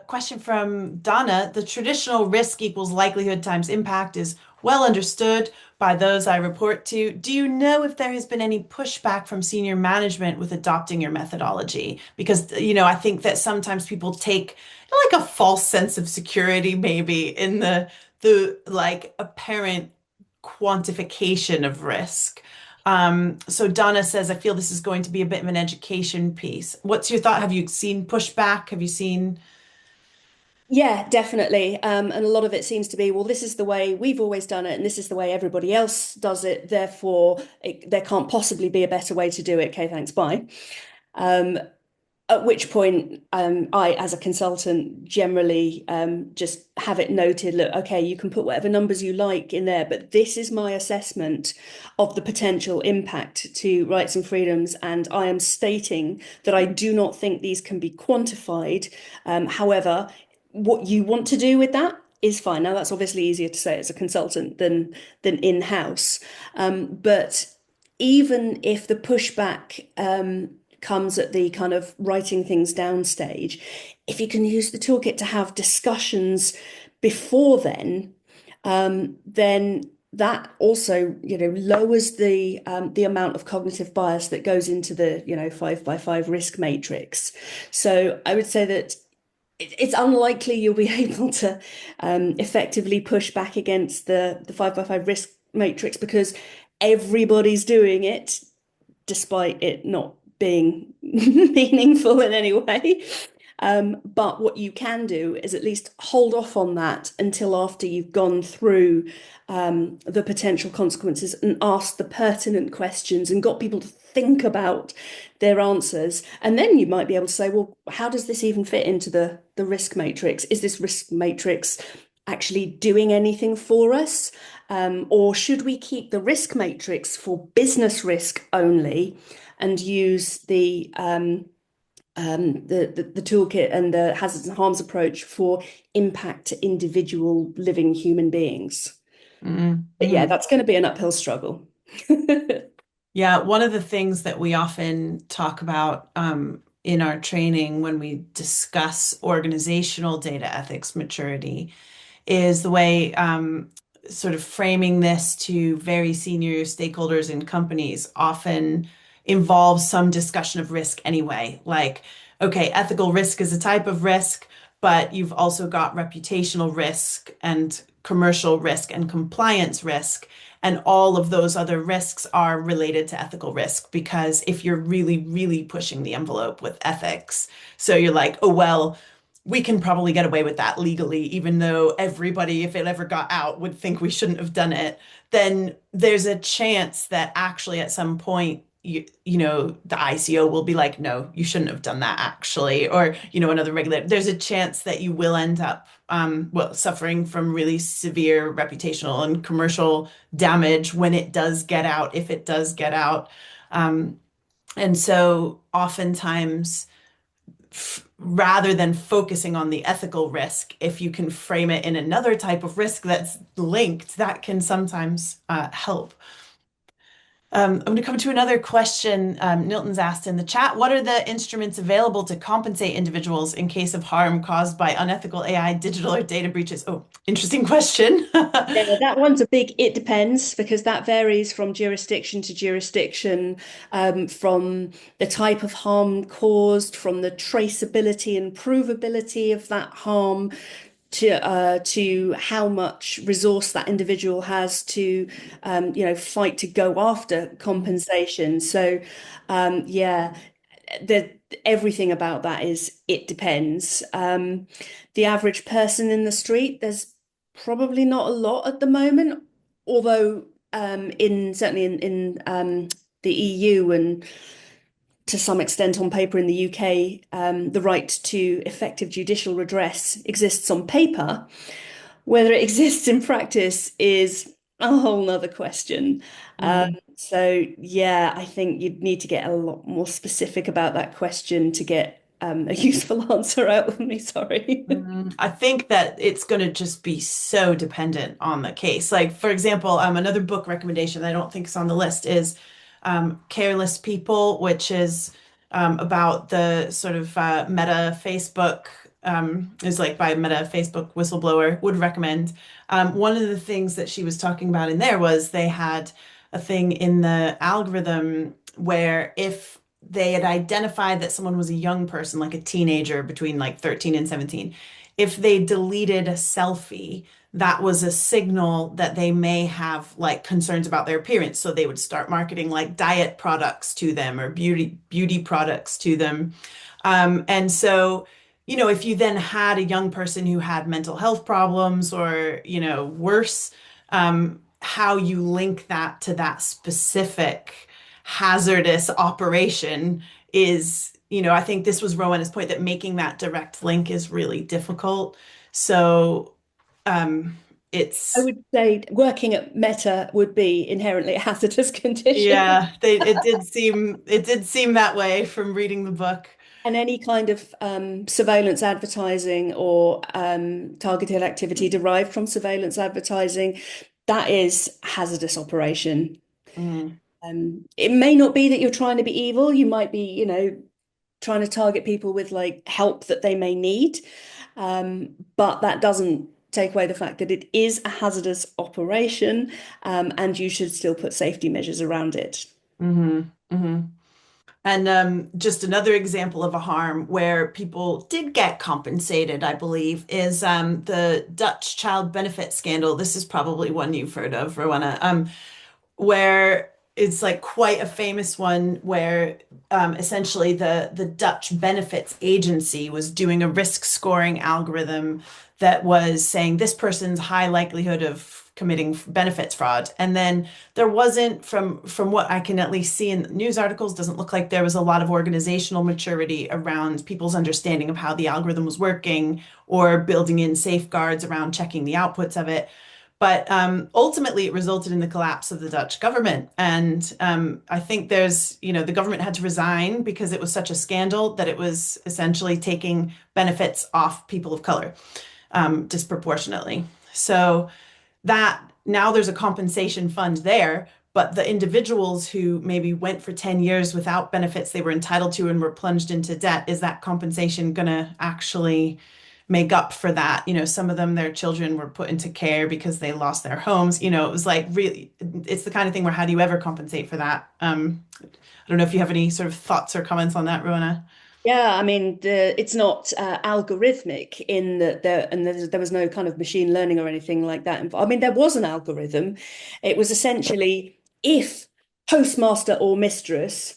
Question from Donna. The traditional risk equals likelihood times impact is well understood by those I report to. Do you know if there has been any pushback from senior management with adopting your methodology? Because, I think that sometimes people take like a false sense of security maybe in the like apparent quantification of risk. So Donna says, I feel this is going to be a bit of an education piece. What's your thought? Have you seen pushback? Have you seen? Yeah, definitely. And a lot of it seems to be, well, this is the way we've always done it, and this is the way everybody else does it. Therefore, there can't possibly be a better way to do it. Okay, thanks, bye. Um, At which point, I, as a consultant, generally just have it noted, look, okay, you can put whatever numbers you like in there, but this is my assessment of the potential impact to rights and freedoms, and I am stating that I do not think these can be quantified. However, what you want to do with that is fine. Now, that's obviously easier to say as a consultant than in-house. But even if the pushback comes at the kind of writing things down stage, if you can use the toolkit to have discussions before then that also, lowers the amount of cognitive bias that goes into the, 5 by 5 risk matrix. So I would say that it's unlikely you'll be able to effectively push back against the 5 by 5 risk matrix because everybody's doing it despite it not being meaningful in any way. But what you can do is at least hold off on that until after you've gone through the potential consequences and asked the pertinent questions and got people to think about their answers. And then you might be able to say, well, how does this even fit into the risk matrix? Is this risk matrix actually doing anything for us? Or should we keep the risk matrix for business risk only and use the toolkit and the hazards and harms approach for impact to individual living human beings? But yeah, Mm-hmm. that's going to be an uphill struggle. Yeah, one of the things that we often talk about in our training when we discuss organizational data ethics maturity is the way sort of framing this to very senior stakeholders in companies often involves some discussion of risk anyway. Like, okay, ethical risk is a type of risk, but you've also got reputational risk and commercial risk and compliance risk. And all of those other risks are related to ethical risk because if you're really, really pushing the envelope with ethics, so you're like, oh, well, we can probably get away with that legally, even though everybody, if it ever got out, would think we shouldn't have done it, then there's a chance that actually at some point, the ICO will be like, no, you shouldn't have done that actually, or, another regulator. There's a chance that you will end up, well, suffering from really severe reputational and commercial damage when it does get out, if it does get out. Um, and so oftentimes, rather than focusing on the ethical risk, if you can frame it in another type of risk that's linked, that can sometimes help. I'm going to come to another question Nilton's asked in the chat. What are the instruments available to compensate individuals in case of harm caused by unethical AI, digital or data breaches? Oh, interesting question. Yeah, that one's a big it depends because that varies from jurisdiction to jurisdiction, from the type of harm caused, from the traceability and provability of that harm, to how much resource that individual has to fight to go after compensation. So yeah, the everything about that is it depends. The average person in the street, there's probably not a lot at the moment, although in certainly in the EU and to some extent on paper in the UK, the right to effective judicial redress exists on paper. Whether it exists in practice is a whole nother question. Mm. So yeah, I think you'd need to get a lot more specific about that question to get a useful answer out of me. Sorry. I think that it's going to just be so dependent on the case. Like, for example, another book recommendation that I don't think is on the list is Careless People, which is about the sort of Meta Facebook, is like by Meta Facebook whistleblower, would recommend. One of the things that she was talking about in there was they had a thing in the algorithm where if they had identified that someone was a young person, like a teenager between like 13 and 17, if they deleted a selfie, that was a signal that they may have like concerns about their appearance. So they would start marketing like diet products to them or beauty products to them. And so, if you then had a young person who had mental health problems or, worse, how you link that to that specific hazardous operation is, I think this was Rowenna's point that making that direct link is really difficult. So um, I it's, would say working at Meta would be inherently a hazardous condition. yeah, it did seem that way from reading the book. And any kind of surveillance advertising or targeted activity derived from surveillance advertising, that is hazardous operation. Mm, It may not be that you're trying to be evil. You might be, trying to target people with like help that they may need. But that doesn't take away the fact that it is a hazardous operation, and you should still put safety measures around it. hmm hmm And just another example of a harm where people did get compensated, I believe, is the Dutch child benefit scandal. This is probably one you've heard of, Rowenna, where it's like quite a famous one where essentially the Dutch Benefits Agency was doing a risk scoring algorithm that was saying this person's high likelihood of committing benefits fraud. And then there wasn't, from what I can at least see in news articles, doesn't look like there was a lot of organizational maturity around people's understanding of how the algorithm was working or building in safeguards around checking the outputs of it. But ultimately, it resulted in the collapse of the Dutch government. And I think the government had to resign because it was such a scandal that it was essentially taking benefits off people of color disproportionately. So that now there's a compensation fund there, but the individuals who maybe went for 10 years without benefits they were entitled to and were plunged into debt, is that compensation going to actually make up for that? Some of them, their children were put into care because they lost their homes. It was like really, it's the kind of thing where how do you ever compensate for that? I don't know if you have any sort of thoughts or comments on that, Rowanna. Yeah, I mean, it's not algorithmic in that there was no kind of machine learning or anything like that. I mean, there was an algorithm. It was essentially if postmaster or mistress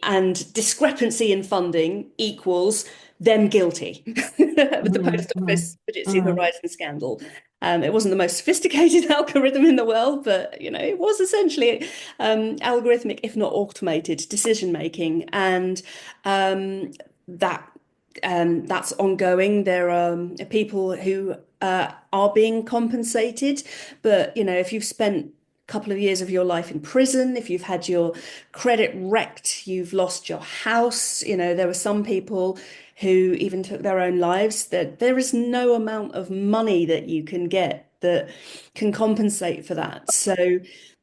and discrepancy in funding equals them guilty. With the Mhm, post mhm, office Fujitsu mhm, Horizon scandal. It wasn't the most sophisticated algorithm in the world, but it was essentially algorithmic, if not automated, decision making, and um, that that's ongoing. There are people who are being compensated, but if you've spent a couple of years of your life in prison, if you've had your credit wrecked, you've lost your house, there were some people who even took their own lives, that there is no amount of money that you can get that can compensate for that. So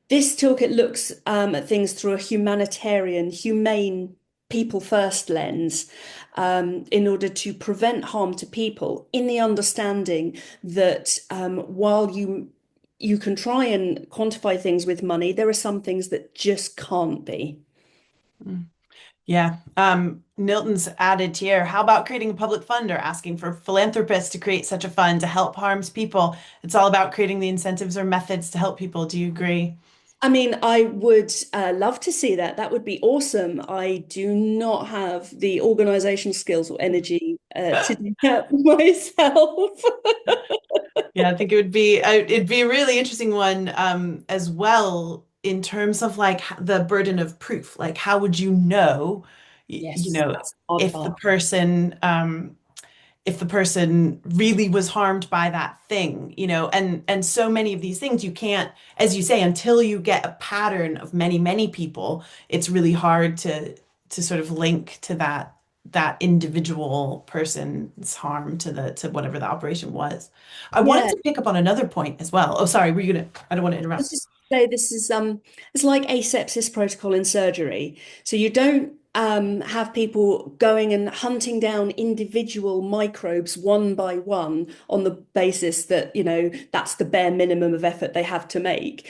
this toolkit looks at things through a humanitarian, humane, people first lens, in order to prevent harm to people, in the understanding that while you can try and quantify things with money, there are some things that just can't be. mhm. Yeah. Nilton's added here. How about creating a public fund or asking for philanthropists to create such a fund to help harms people? It's all about creating the incentives or methods to help people. Do you agree? I mean, I would love to see that. That would be awesome. I do not have the organizational skills or energy to do that myself. Yeah, I think it'd be a really interesting one as well in terms of like the burden of proof. Like, how would you know, Yes, that's the hard if the part. person really was harmed by that thing, and so many of these things you can't, as you say, until you get a pattern of many, many people, it's really hard to sort of link to that individual person's harm to whatever the operation was. I wanted Yeah, to pick up on another point as well. Oh, sorry, I don't want to let's interrupt. just say this is it's like asepsis protocol in surgery. So you don't have people going and hunting down individual microbes one by one on the basis that, that's the bare minimum of effort they have to make.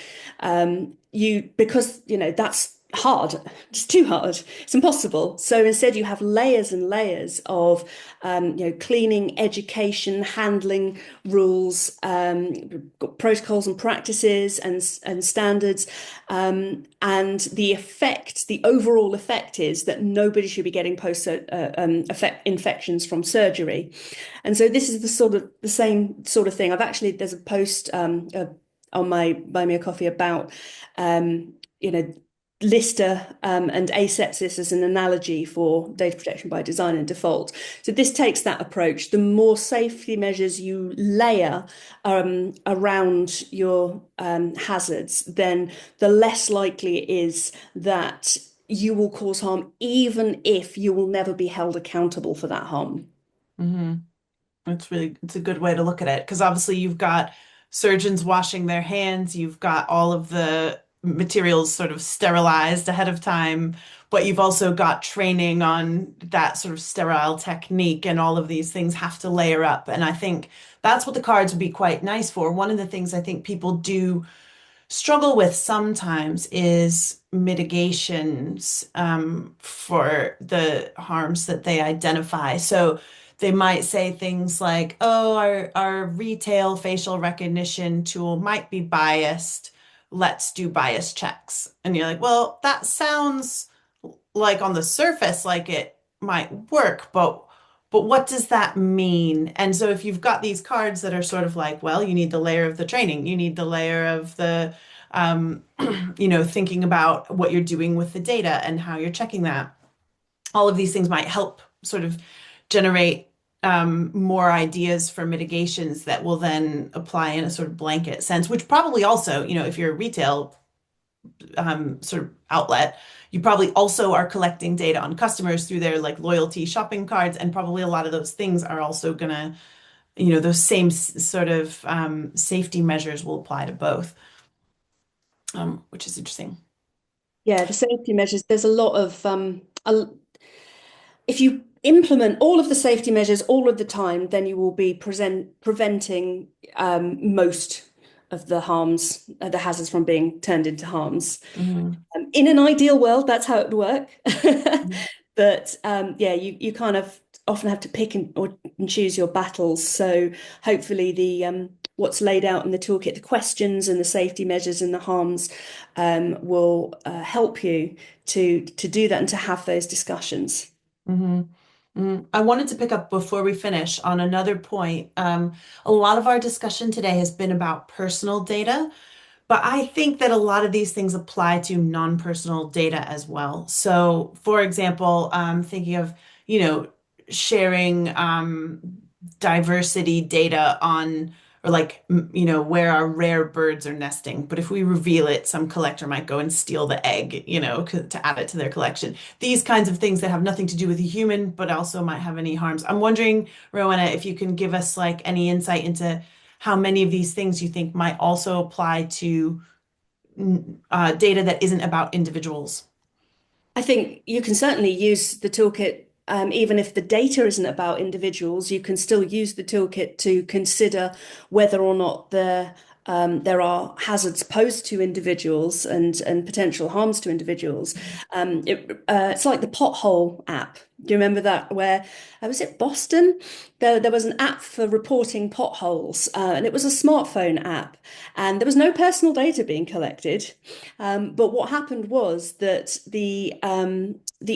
Because, that's hard. It's too hard. It's impossible. So instead you have layers and layers of cleaning, education, handling rules, protocols and practices and standards. The overall effect is that nobody should be getting post effect infections from surgery. And so this is the same sort of thing. There's a post on my Buy Me a Coffee about Lister and asepsis as an analogy for data protection by design and default. So this takes that approach. The more safety measures you layer around your hazards, then the less likely it is that you will cause harm, even if you will never be held accountable for that harm. Hmm. It's a good way to look at it because obviously you've got surgeons washing their hands, you've got all of the materials sort of sterilized ahead of time, but you've also got training on that sort of sterile technique, and all of these things have to layer up. And I think that's what the cards would be quite nice for. One of the things I think people do struggle with sometimes is mitigations for the harms that they identify. So they might say things like, oh, our retail facial recognition tool might be biased, let's do bias checks. And you're like, well, that sounds like on the surface like it might work, but what does that mean? And so if you've got these cards that are sort of like, well, you need the layer of the training, you need the layer of the thinking about what you're doing with the data and how you're checking that. All of these things might help sort of generate more ideas for mitigations that will then apply in a sort of blanket sense, which probably also, if you're a retail sort of outlet, you probably also are collecting data on customers through their like loyalty shopping cards, and probably a lot of those things are also gonna, those same sort of safety measures will apply to both, which is interesting. Yeah, the safety measures, there's a lot of if you implement all of the safety measures all of the time, then you will be preventing most of the harms, the hazards from being turned into harms. Hmm. In an ideal world, that's how it would work. But yeah, you kind of often have to pick and choose your battles. So hopefully the what's laid out in the toolkit, the questions and the safety measures and the harms will help you to do that and to have those discussions. Hmm. I wanted to pick up before we finish on another point. A lot of our discussion today has been about personal data, but I think that a lot of these things apply to non-personal data as well. So, for example, thinking of, you know, sharing diversity data on, or like, where our rare birds are nesting. But if we reveal it, some collector might go and steal the egg, to add it to their collection. These kinds of things that have nothing to do with a human, but also might have any harms. I'm wondering, Rowenna, if you can give us like any insight into how many of these things you think might also apply to data that isn't about individuals. I think you can certainly use the toolkit, even if the data isn't about individuals, you can still use the toolkit to consider whether or not there are hazards posed to individuals and potential harms to individuals. It's like the pothole app. Do you remember that? Where was it Boston? There was an app for reporting potholes, and it was a smartphone app, and there was no personal data being collected. But what happened was that the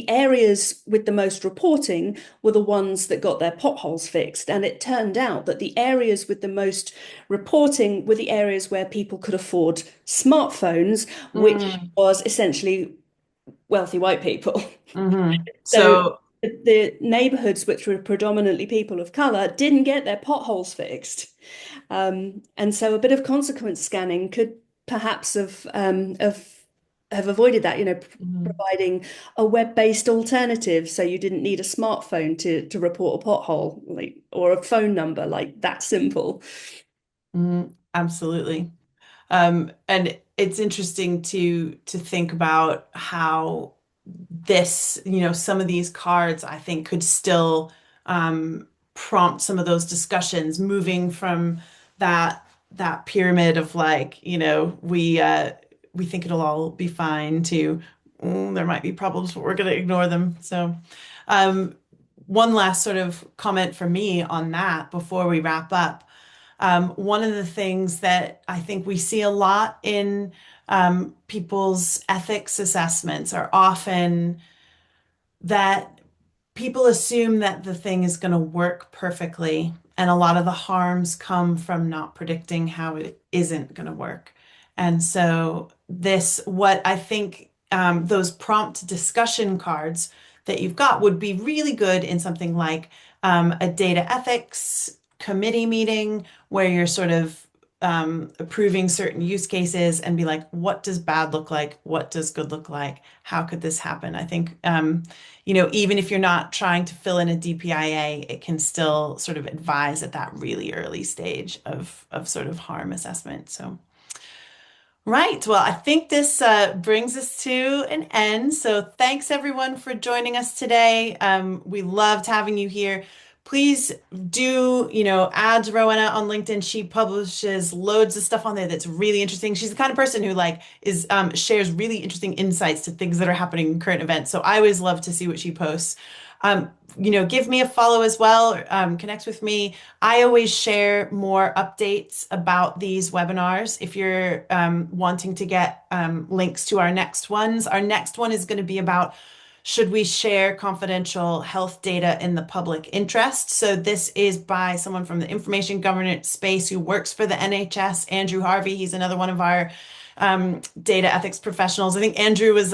areas with the most reporting were the ones that got their potholes fixed, and it turned out that the areas with the most reporting were the areas where people could afford smartphones, which Mm, was essentially wealthy white people. So So, the neighborhoods which were predominantly people of color didn't get their potholes fixed. And so a bit of consequence scanning could perhaps have avoided that, mhm, providing a web-based alternative so you didn't need a smartphone to report a pothole, like, or a phone number, like that simple. absolutely. And it's interesting to think about how this, some of these cards, I think, could still prompt some of those discussions, moving from that pyramid of like, we think it'll all be fine to there might be problems, but we're going to ignore them. So, um, one last sort of comment for me on that before we wrap up. One of the things that I think we see a lot in people's ethics assessments are often that people assume that the thing is going to work perfectly, and a lot of the harms come from not predicting how it isn't going to work. And so, what I think those prompt discussion cards that you've got would be really good in something like a data ethics committee meeting where you're sort of approving certain use cases and be like, what does bad look like? What does good look like? How could this happen? I think even if you're not trying to fill in a DPIA, it can still sort of advise at that really early stage of sort of harm assessment. So, right. Well, I think this brings us to an end. So, thanks everyone for joining us today. We loved having you here. please do, add Rowenna on LinkedIn. She publishes loads of stuff on there that's really interesting. She's the kind of person who like is shares really interesting insights to things that are happening in current events. So I always love to see what she posts. Give me a follow as well, connect with me. I always share more updates about these webinars. If you're wanting to get links to our next one is going to be about should we share confidential health data in the public interest? So this is by someone from the information governance space who works for the NHS, Andrew Harvey. He's another one of our data ethics professionals. I think Andrew was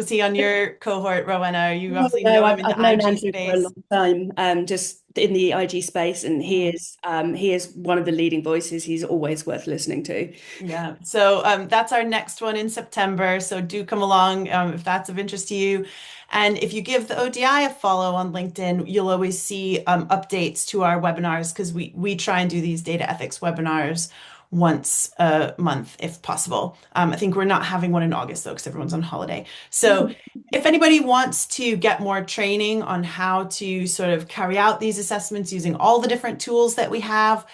he on your cohort, Rowenna? You No, obviously no, know him I've, in I've the known IG Andrew for a space. long time, just in the IG space, and he is one of the leading voices. He's always worth listening to. Yeah, so that's our next one in September. So do come along if that's of interest to you. And if you give the ODI a follow on LinkedIn, you'll always see updates to our webinars because we try and do these data ethics webinars once a month if possible. I think we're not having one in August though because everyone's on holiday. So if anybody wants to get more training on how to sort of carry out these assessments using all the different tools that we have,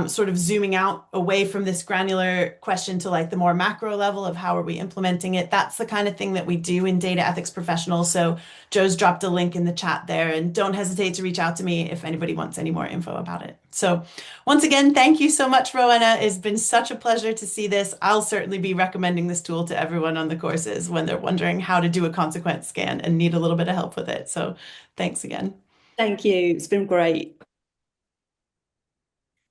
sort of zooming out away from this granular question to like the more macro level of how are we implementing it. That's the kind of thing that we do in data ethics professionals. So Joe's dropped a link in the chat there and don't hesitate to reach out to me if anybody wants any more info about it. So once again, thank you so much, Rowenna. It's been such a pleasure to see this. I'll certainly be recommending this tool to everyone on the courses when they're wondering how to do a consequence scan and need a little bit of help with it. So thanks again. Thank you. It's been great.